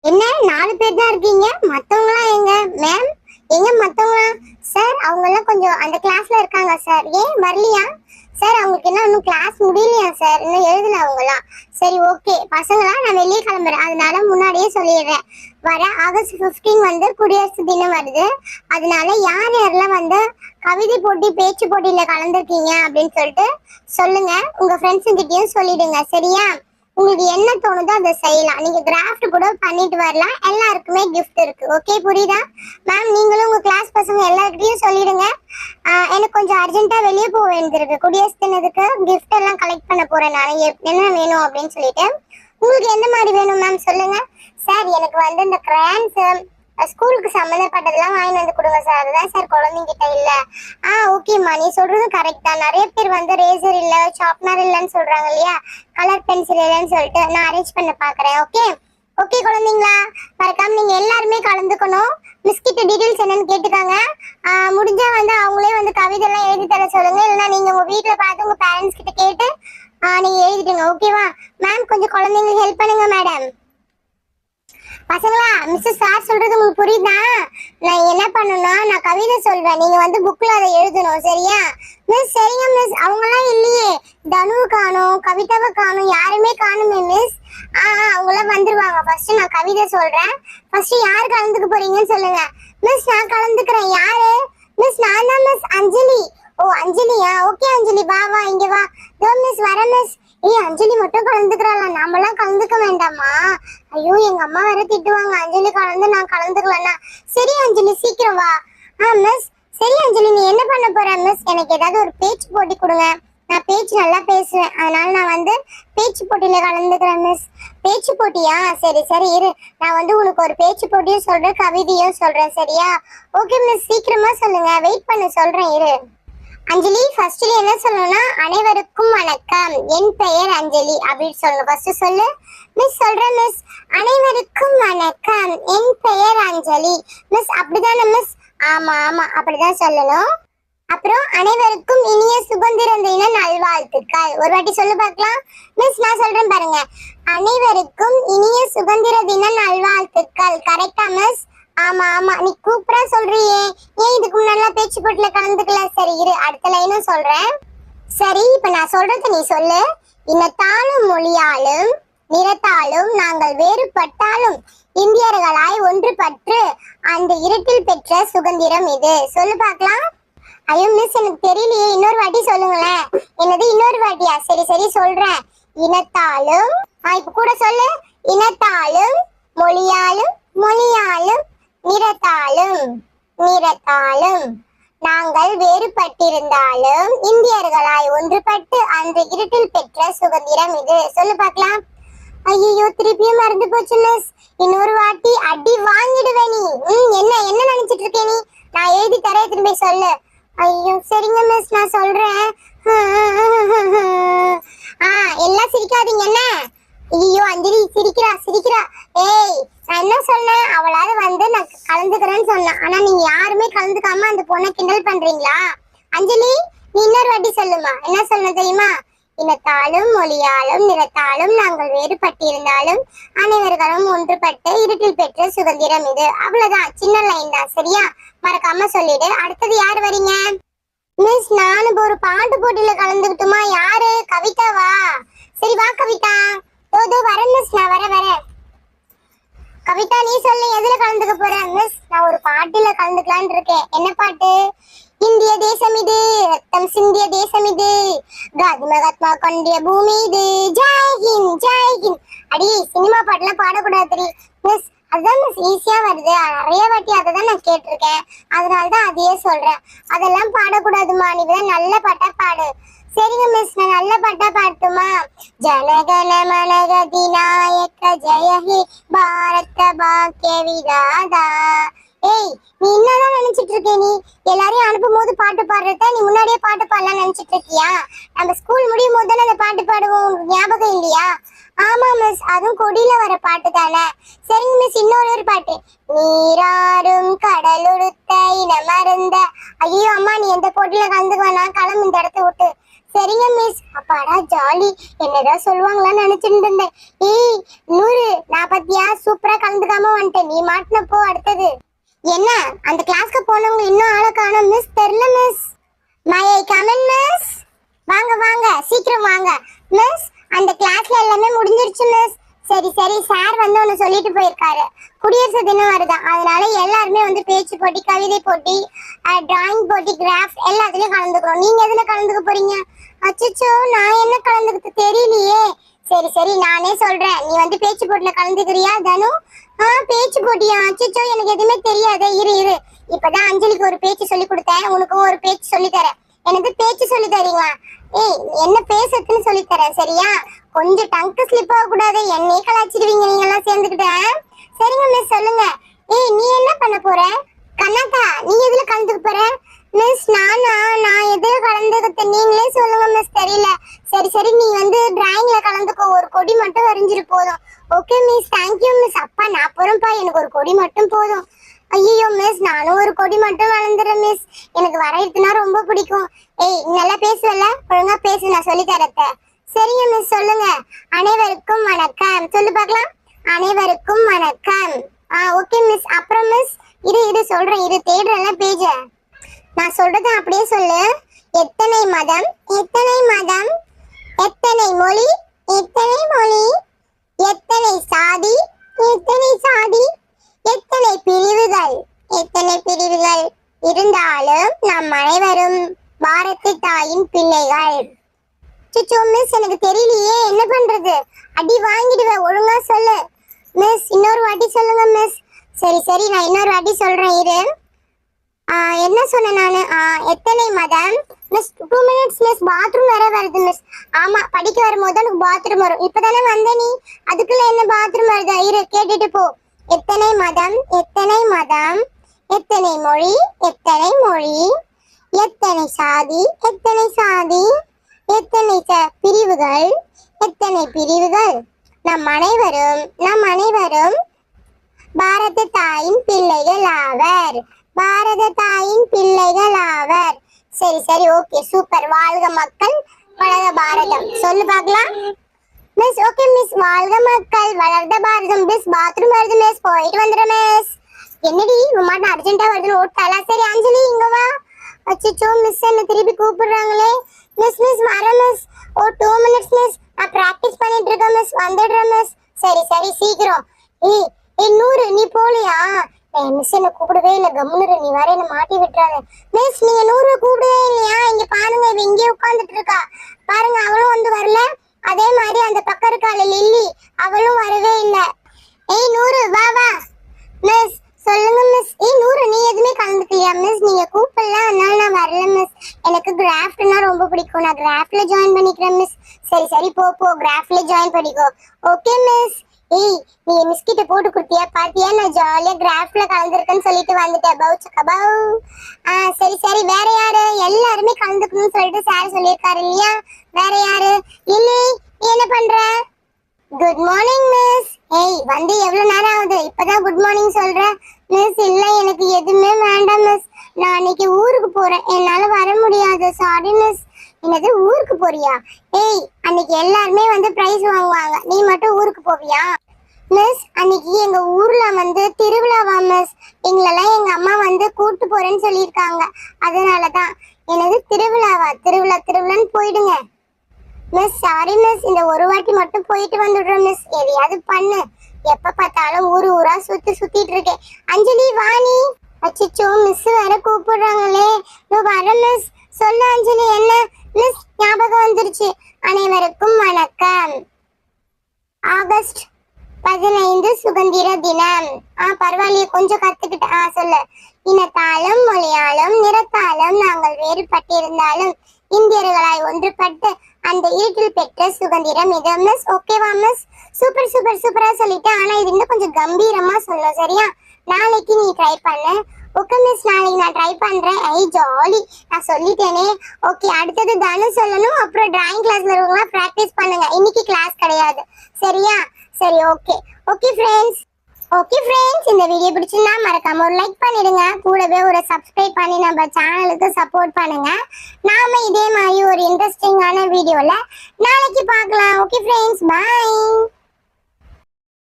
என்ன 4 பேர் தான் இருக்கீங்க? மத்தவங்கலாம் எங்க மேம்? எங்க மத்தவங்க? சார் அவங்க எல்லாம் கொஞ்சம் அந்த கிளாஸ்ல இருக்காங்க சார். ஏன் வரலையா சார்? அவங்களுக்கு என்ன இன்னும் கிளாஸ் முடியலையா சார்? இன்னும் எழுதல அவங்கலாம். சரி ஓகே பசங்களா, நான் வெளியே கிளம்புறேன், அதனால முன்னாடியே சொல்லிடுறேன். வர ஆகஸ்ட் 15 வந்து குடியரசு தினம் வருது. அதனால யார் யாரெல்லாம் வந்து கவிதை போட்டி பேச்சு போட்டியில கலந்துருக்கீங்க அப்படின்னு சொல்லிட்டு சொல்லுங்க. உங்க ஃப்ரெண்ட்ஸு கிட்டயும் சொல்லிடுங்க. சரியா? உங்களுக்கு என்ன தோணுதோ அதை செய்யலாம். நீங்க கிராஃப்ட் கூட பண்ணிட்டு வரலாம். எல்லாருக்குமே கிஃப்ட் இருக்கு. ஓகே புரியுதா மேம்? நீங்களும் உங்க கிளாஸ் பசங்க எல்லார்கிட்டயும் சொல்லிடுங்க. எனக்கு கொஞ்சம் அர்ஜென்ட்டா வெளியே போக வேண்டியிருக்கு. குடியரசு தினத்துக்கு கிஃப்ட் எல்லாம் கலெக்ட் பண்ண போறேன் நான். என்ன வேணும் அப்படின்னு சொல்லிட்டு உங்களுக்கு எந்த மாதிரி வேணும் மேம் சொல்லுங்க. சார் எனக்கு வந்து இந்த கிரான்ஸ் ஸ்கூலுக்கு சம்மந்தப்பட்டதெல்லாம் வாங்கி வந்து கொடுங்க சார். அதுதான் சார் குழந்தைங்கிட்ட இல்ல. ஓகேம்மா, நீ சொல்றது கரெக்ட் தான். நிறைய பேர் வந்து ரேசர் இல்ல, ஷார்ப்னர் இல்லைன்னு சொல்றாங்க இல்லையா, கலர் பென்சில் இல்லைன்னு சொல்லிட்டு நான் அரேஞ்ச் பண்ண பாக்குறேன். ஓகே ஓகே குழந்தைங்களா, மறக்காம நீங்க எல்லாருமே கலந்துக்கணும். மிஸ் கிட்ட டீடைல்ஸ் என்னன்னு கேட்டுக்காங்க. முடிஞ்சா வந்து அவங்களே வந்து கவிதை எல்லாம் எழுதி தர சொல்லுங்க. இல்லைன்னா நீங்க உங்க வீட்டுல பார்த்து உங்க பேரண்ட்ஸ் கிட்ட கேட்டு நீங்க எழுதிடுங்க. ஓகேவா மேம்? கொஞ்சம் குழந்தைங்களுக்கு ஹெல்ப் பண்ணுங்க மேடம். பசங்களா, மிஸ் சார் சொல்றது உங்களுக்கு புரியுதா? நான் என்ன பண்ணணும்னா, நான் கவிதை சொல்வேன், நீங்க வந்து புக்ல அதை எழுதணும். சரியா மிஸ்? சரிங்க மிஸ். அவங்கலாம் இல்லையே, தனு காணும், கவிதாவை காணும், யாருமே காணுமே மிஸ். அவங்களாம் வந்துருவாங்க. ஃபர்ஸ்ட் நான் கவிதை சொல்றேன். ஃபர்ஸ்ட் யார் கலந்துக்க போறீங்கன்னு சொல்லுங்க. மிஸ் நான் கலந்துக்கிறேன். யாரு மிஸ்? நான் தான் மிஸ், அஞ்சலி. ஓ அஞ்சலியா? ஓகே அஞ்சலி, வா வா இங்க வா. மிஸ் வர மிஸ். அஞ்சலி மட்டும் கலந்துக்கிறாளா? நாமெல்லாம் கலந்துக்க வேண்டாமா? ஐயோ எங்க அம்மா வேற திட்டுவாங்க அஞ்சலி கலந்து நான் கலந்துக்கலன்னா. சரி அஞ்சலி சீக்கிரம் வா. மிஸ். சரி அஞ்சலி, நீ என்ன பண்ண போற மிஸ்? எனக்கு ஏதாவது ஒரு பேச்சு போட்டி கொடுங்க. நான் பேச்சு நல்லா பேசுவேன், அதனால நான் வந்து பேச்சு போட்டியில கலந்துக்கிறேன் மிஸ். பேச்சு போட்டியா? சரி சரி இரு, நான் வந்து உனக்கு ஒரு பேச்சு போட்டியும் சொல்றேன், கவிதையும் சொல்றேன். சரியா? ஓகே மிஸ், சீக்கிரமா சொல்லுங்க, வெயிட் பண்ண சொல்றேன் இரு. அஞ்சலி ஃபர்ஸ்ட்ல என்ன சொல்லணும்னா, அனைவருக்கும் வணக்கம், என் பெயர் அஞ்சலி அப்படின்னு சொல்லுங்க. ஃபர்ஸ்ட் சொல்லு மிஸ். சொல்றேன் மிஸ். அனைவருக்கும் வணக்கம், என் பெயர் அஞ்சலி. மிஸ் அப்படிதானே மிஸ்? ஆமா ஆமா அப்படிதான் சொல்லணும். அப்புறம் அனைவருக்கும் இனிய சுதந்திர தின நல்வாழ்த்துக்கள். ஒரு வாட்டி சொல்லு பார்க்கலாம். மிஸ் நான் சொல்றேன் பாருங்க. அனைவருக்கும் இனிய சுதந்திர தின நல்வாழ்த்துக்கள். கரெக்டா மிஸ்? ஆமா ஆமா, நீ கூப்பிடா சொல்றியே, ஏன் இதுக்கு முன்னாடி பேச்சு போட்டில கலந்துக்கல? சரி இரு, அடுத்த லைனும் சொல்றேன். சரி இப்ப நான் சொல்றது நீ சொல்லு. இனத்தாலும் மொழியாலும் நிறத்தாலும் நாங்கள் வேறுபட்டாலும் இந்தியர்களாய் ஒன்றுபட்டு அந்த இருட்டில் பெற்ற சுதந்திரம் இது. சொல்லு பார்க்கலாம். ஐயோ மிஸ் எனக்கு தெரியலையே, இன்னொரு வாட்டி சொல்லுங்களேன். என்னது இன்னொரு வாட்டியா? சரி சரி சொல்றேன். இனத்தாலும், இப்ப கூட சொல்லு. இனத்தாலும் மொழியாலும் மொழியாலும் நிறத்தாலும் நிறத்தாலும் நாங்கள் வேறுபட்டிருந்தாலும் இந்தியர்களாய் ஒன்றுபட்டு அந்த இருட்டில் பெற்ற சுதந்திரம் இது. சொல்லு பார்க்கலாம். ஐயோ திருப்பியும் மறந்து போச்சு மிஸ். இன்னொரு வாட்டி அடி வாங்கிடுவேன் நீ. என்ன என்ன நினைச்சிட்டு இருக்கே நீ? நான் எழுதி தரேன், திரும்பி சொல்லு. ஐயோ சரிங்க மிஸ், நான் சொல்றேன். எல்லாம் சிரிக்காதீங்க என்ன? ஐயோ அஞ்சலி சிரிக்கிறா சிரிக்கிறா. ஏய் நான் என்ன சொன்னேன், அவளாவது வந்து நான் கலந்துக்கிறேன்னு சொன்னேன். ஆனா நீங்க யாருமே கலந்துக்காம அந்த பொண்ணை கிண்டல் பண்றீங்களா? அஞ்சலி நீ இன்னொரு வாட்டி சொல்லுமா. என்ன சொன்ன தெரியுமா? இனத்தாலும் மொழியாலும் நிறத்தாலும் நாங்கள் வேறுபட்டிருந்தாலும் அனைவர்களும் ஒன்றுபட்டு இருட்டில் பெற்ற சுதந்திரம் இது. அவ்வளவுதான், சின்ன லைன் தான். சரியா? மறக்காம சொல்லிடு. அடுத்தது யார் வரீங்க? மிஸ் நானும் ஒரு பாட்டு போட்டியில கலந்துக்கிட்டுமா. யாரு? கவிதாவா? சரி வா கவிதா. தோ வரேன் மிஸ், நான் வரேன். கவிதா நீ சொல்லு, எதுல கலந்துக்க போற? மிஸ் நான் ஒரு பாட்டுல கலந்துக்கலான் இருக்கேன். என்ன பாட்டு? இந்திய தேசம் இது, ரத்தம் சிந்திய தேசம் இது, காந்தி மகாத்மா கொண்டிய பூமி இது, ஜெய் ஹிந்த் ஜெய் ஹிந்த். அடி சினிமா பாட்டுலாம் பாடக்கூடாது தெரியும் மிஸ். அதுதான் மிஸ் ஈஸியா வருது, நிறைய வாட்டி அதை தான் நான் கேட்டிருக்கேன், அதனாலதான் அதையே சொல்றேன். அதெல்லாம் பாடக்கூடாதுமா, நீ தான் நல்ல பாட்டா பாடு. சரிங்க மிஸ், நான் நல்ல பாட்டா பாட்டுமா? ஜனகண மனகதி நாயக்க ஜெய ஹே பாரத பாக்கிய விதாதா. ஏய் நீ என்னதான் நினைச்சிட்டு இருக்க? நீ எல்லாரையும் அனுப்பும் போது பாட்டு பாடுறத நீ முன்னாடியே பாட்டு பாடலாம் நினைச்சிட்டு இருக்கியா? நம்ம ஸ்கூல் முடியும் போது தானே அந்த பாட்டு பாடுவோம், ஞாபகம் இல்லையா? ஆமா மிஸ், அதுவும் கொடியில வர பாட்டு தானே. சரிங்க மிஸ், இன்னொரு பாட்டு. நீராறும் கடலுடுத்த இனமருந்த. ஐயோ அம்மா, நீ எந்த போட்டியில கலந்துக்குவேனா? கிளம்பு இந்த இடத்த விட்டு. சரிங்க மிஸ். அப்பாடா ஜாலி. என்னதான் சொல்லுவாங்களான்னு நினைச்சிட்டு இருந்தேன். ஏய் நூறு, நான் பத்தியா சூப்பரா கலந்துக்காம வந்துட்டேன். நீ மாட்டின போ அடுத்தது. என்ன அந்த கிளாஸ்க்கு போனவங்க இன்னும் ஆளை காணோம் மிஸ். தெரியல miss. My I come in miss. வாங்க வாங்க சீக்கிரம் வாங்க மிஸ். அந்த கிளாஸ்ல எல்லாமே முடிஞ்சிருச்சு மிஸ். சரி சரி, சார் வந்து ஒன்று சொல்லிட்டு போயிருக்காரு. குடியரசு தினம் வருதா, அதனால எல்லாருமே வந்து பேச்சு போட்டி, கவிதை போட்டி, டிராயிங் போட்டி, கிராஃப்ட் எல்லாத்துலயும் கலந்துக்கிறோம். நீங்க எதுல கலந்துக்க போறீங்க? அச்சோ, நான் என்ன கலந்துக்கிறது தெரியலையே. சரி சரி, நானே சொல்றேன். நீ வந்து பேச்சு போட்டியில கலந்துக்கிறியா தனு? பேச்சு போட்டியா? அச்சோ, எனக்கு எதுவுமே தெரியாது. இரு இரு, இப்பதான் அஞ்சலிக்கு ஒரு பேச்சு சொல்லி கொடுத்தேன், உனக்கும் ஒரு பேச்சு சொல்லி தரேன். எனக்கு பேச்சு சொல்லி தரீங்களா? ஏய், என்ன பேசுறதுன்னு சொல்லி தரேன் சரியா? கொஞ்சம் டங்கு ஸ்லிப் ஆக கூடாது, என்னையே கலாச்சிடுவீங்க நீங்க எல்லாம் சேர்ந்துக்கிட்ட. சரிங்க மிஸ், சொல்லுங்க. ஏய், நீ என்ன பண்ண போற? கண்ணாத்தா, நீ எதுல கலந்துக்க போற? மிஸ் நான் எதுல கலந்துக்கிட்ட நீங்களே சொல்லுங்க மிஸ். தெரியல. சரி சரி, நீ வந்து டிராயிங்ல கலந்துக்கோ. ஒரு கொடி மட்டும் வரைஞ்சிரு போதும். Okay miss, thank you miss. அப்பா நான் போறேன்ப்பா, எனக்கு ஒரு கொடி மட்டும் போதும். ஐயோ மிஸ், நானும் ஒரு கொடி மட்டும் வளர்ந்துறேன் மிஸ். எனக்கு வரையறதுனா ரொம்ப பிடிக்கும். ஏய், நல்லா பேசுவல, ஒழுங்கா பேசு, நான் சொல்லி தரத்த. சரிங்க மிஸ், சொல்லுங்க. அனைவருக்கும் வணக்கம். சொல்லு பார்க்கலாம். அனைவருக்கும் வணக்கம். Okay miss. அப்புறம் மிஸ், இரு சொல்றேன், இரு தேடுறேன்ல பேஜ. நான் சொல்றத அப்படியே சொல்லு. எத்தனை மதம், எத்தனை மதம், எத்தனை மொழி, எத்தனை மொழி, எத்தனை சாதி, எத்தனை சாதி, எத்தனை பிரிவுகள், எத்தனை பிரிவுகள் இருந்தாலும் நம் அனைவரும் பாரத தாயின் பிள்ளைகள். சுச்சோ மிஸ், எனக்கு தெரியலையே, என்ன பண்றது? அடி வாங்கிடுவேன், ஒழுங்கா சொல்லு மிஸ். இன்னொரு வாட்டி சொல்லுங்க மிஸ். சரி சரி, நான் இன்னொரு வாட்டி சொல்றேன் இரு. என்ன சொன்னேன் நானு? எத்தனை மதம் மிஸ். 2 minutes மிஸ், பாத்ரூம் வேற வருது மிஸ். ஆமா, படிக்க வரும்போது எனக்கு பாத்ரூம் வரும். இப்பதானே வந்த நீ, அதுக்குள்ள என்ன பாத்ரூம் வருதா? இரு, கேட்டுட்டு போ. எத்தனை மதம், எத்தனை மதம், எத்தனை மொழி, எத்தனை மொழி, எத்தனை சாதி, எத்தனை சாதி, எத்தனை பிரிவுகள், எத்தனை பிரிவுகள், நம் அனைவரும் பாரத தாயின் பிள்ளைகள் ஆவர். பாரத தாயின் பிள்ளைகள் ஆவர். சரி சரி, ஓகே சூப்பர். வாழ்க மக்கள், வளர பாரதம். சொல்லு பார்க்கலாம் மிஸ். ஓகே மிஸ், வாழ்க மக்கள், வளர்ந்த பாரதம். மிஸ் பாத்ரூம் வருது மிஸ், போயிட்டு வந்துடுறேன் மிஸ். என்னடி உமாட்ட அர்ஜென்ட்டா வருதுன்னு ஓட்டாளா? சரி அஞ்சலி இங்க வா. அச்சோ மிஸ், என்ன திருப்பி கூப்பிடுறாங்களே. மிஸ் வரேன் மிஸ். 2 minutes மிஸ், நான் பிராக்டிஸ் பண்ணிட்டு இருக்கேன் மிஸ், வந்துடுறேன் மிஸ். சரி சரி, சீக்கிரம். ஏய் நூறு, நீ போலியா? மிஸ் என்ன கூப்பிடவே இல்லை, கம்முனு நீ வர, என்ன மாட்டி விட்டுறாங்க. மிஸ் நீங்க நூறு கூப்பிடவே இல்லையா? இங்க பாருங்க, இவ இங்கே உட்கார்ந்துட்டு இருக்கா பாருங்க, அவளும் வந்து வரல. அதே மாதிரி அந்த பக்கம் இருக்காள் லில்லி, அவளும் வரவே இல்லை. ஏய் நூறு, வா வா. மிஸ் சொல்லுங்க மிஸ். ஏய் நூறு, நீ எதுவுமே கலந்துக்கலையா மிஸ்? நீங்க கூப்பிடல, அதனால நான் வரல மிஸ். எனக்கு கிராஃப்ட்னா ரொம்ப பிடிக்கும், நான் கிராஃப்ட்ல ஜாயின் பண்ணிக்கிறேன் மிஸ். சரி சரி, போ கிராஃப்ட்ல ஜாயின் பண்ணிக்கோ. Okay miss. ஏய், நீ மிஸ் கிட்ட போட்டு கொடுத்தியா? பாத்தியா, நான் ஜாலியா கிராஃப்ட்ல கலந்துருக்கேன்னு சொல்லிட்டு வந்துட்டேன். பௌ. சரி சரி, வேற யாரு? எல்லாருமே கலந்துக்கணும்னு சொல்லிட்டு சார் சொல்லியிருக்காரு இல்லையா? வேற யாரு? லில்லி, நீ என்ன பண்ற? Good morning miss. ஏய், வந்து எவ்வளவு நேரம் ஆகுது, இப்பதான் குட் மார்னிங் சொல்ற? மிஸ் இல்ல, எனக்கு எதுவுமே வேண்டாம் மிஸ். நான் அன்னைக்கு ஊருக்கு போறேன், என்னால வர முடியாது, சாரி மிஸ். என்னது, ஊருக்கு போறியா? ஏய், அன்னைக்கு எல்லாருமே வந்து பிரைஸ் வாங்குவாங்க, நீ மட்டும் ஊருக்கு போவியா? மிஸ், அன்னைக்கு எங்க ஊர்ல வந்து திருவிழாவா மிஸ். எங்களெல்லாம் எங்க அம்மா வந்து கூட்டு போறேன்னு சொல்லியிருக்காங்க, அதனாலதான். எனது திருவிழாவா? திருவிழான்னு போயிடுங்க மிஸ். சாரி மிஸ், இந்த ஒரு வாட்டி மட்டும் போயிட்டு வந்துடுறோம் மிஸ். எதையாவது பண்ணு, எப்ப பார்த்தாலும் ஊரா சுத்திட்டு இருக்கேன். அஞ்சலி வாணி. அச்சிச்சோ, மிஸ் வேற கூப்பிடுறாங்களே. வர மிஸ். சொல்லு அஞ்சலி, என்ன மிஸ்? ஞாபகம் வந்துருச்சு. அனைவருக்கும் வணக்கம். ஆகஸ்ட் 15 சுதந்திர தினம். பரவாயில்லையே, கொஞ்சம் கத்துக்கிட்டேன். சொல்லு. இனத்தாலும் மொழியாலும் நிறத்தாலும் நாங்கள் வேறுபட்டிருந்தாலும் இந்தியர்களாய் ஒன்றுபட்டு அந்த இருட்டில் பெற்ற சுதந்திரம் இது மிஸ். ஓகேவா மிஸ்? சூப்பரா சொல்லிட்டேன். ஆனா இது இன்னும் கொஞ்சம் கம்பீரமா சொல்லணும், சரியா? நாளைக்கு நீ ட்ரை பண்ணு. ஓகே மிஸ், நாளைக்கு நான் ட்ரை பண்றேன். ஜாலி, நான் சொல்லிட்டேனே. ஓகே, அடுத்தது தானே சொல்லணும். அப்புறம் டிராயிங் கிளாஸ்ல இருக்கவங்க பிராக்டிஸ் பண்ணுங்க, இன்னைக்கு கிளாஸ் கிடையாது, சரியா? சரி, ஓகே ஃப்ரெண்ட்ஸ். ஓகே ஃப்ரெண்ட்ஸ், இந்த வீடியோ பிடிச்சிருந்தா மறக்காம ஒரு லைக் பண்ணிடுங்க. கூடவே ஒரு சப்ஸ்கிரைப் பண்ணி நம்ம சேனலுக்கு சப்போர்ட் பண்ணுங்க. நாம இதே மாதிரி ஒரு இன்ட்ரெஸ்டிங்கான வீடியோல நாளைக்கு பார்க்கலாம். Okay friends, by.